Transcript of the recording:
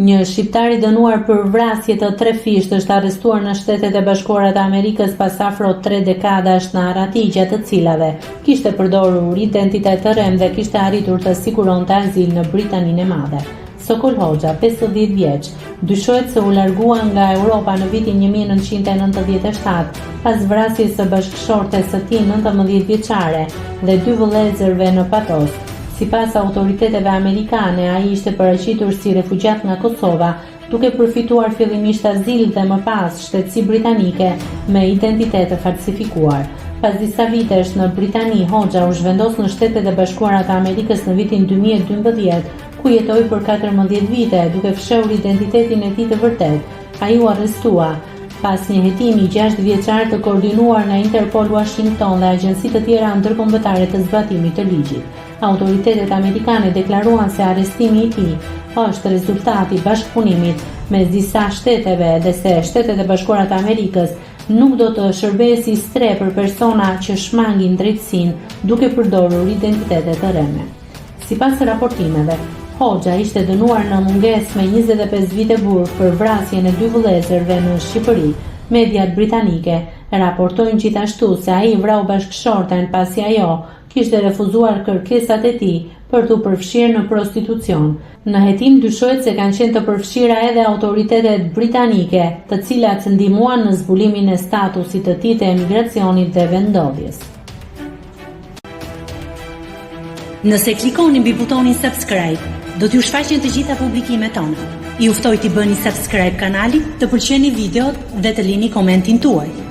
Një shqiptar i dënuar për vrasje të 3 fishtë është arrestuar në Shtetet e Bashkuara të Amerikës pas afro 3 dekadash në arati gjatë të cilave kishte përdorur identitet të rem dhe kishte arritur të siguronte azil në Britaninë e Madhe. Sokol Hoxha, 50 vjeç, dyshohet se u largua nga Europa në vitin 1997 pas vrasjes së bashkëshortes së tij 19 vjeçare dhe 2 vëllezërve në Patos. Sipas autoriteteve amerikane, ai ishte paraqitur si refugjat nga Kosova, duke përfituar fillimisht azil dhe më pas shtetësi britanike me identitet të falsifikuar. Pas disa vitesh në Britani, Hoxha u zhvendos në Shtetet e Bashkuara të Amerikës në vitin 2012, ku jetoi për 14 vite, duke fshehur identitetin e tij të vërtet. Ai u arrestua pas një hetimi 6 vjeçar të koordinuar nga Interpol Washington dhe agjenci të tjera ndërkombëtare të zbatimit të ligjit. Autoritetet amerikane deklaruan se arrestimi i tij është rezultati i bashkëpunimit mes disa shteteve dhe se Shtetet e Bashkuara të Amerikës nuk do të shërbejë si stre për persona që shmangin drejtësinë duke përdorur identitete të reme. Sipas raportimeve, Hoxha ishte dënuar në mungesë me 25 vite burg për vrasjen e 2 vëllezërve në Shqipëri. Mediat britanike raportojnë gjithashtu se ai vrau bashkëshorten pasi ajo kishte refuzuar kërkesat e tij për t'u përfshirë në prostitucion. Në hetim dyshohet se kanë qenë të përfshira edhe autoritetet britanike, të cilat ndihmuan në zbulimin e statusit të tij të emigracionit dhe vendodhjes. Nëse klikoni mbi butonin subscribe, do t'ju shfaqen të gjitha publikimet tona. Ju ftoj t'i bëni subscribe kanalit, të pëlqeni videot dhe të lini komentin tuaj.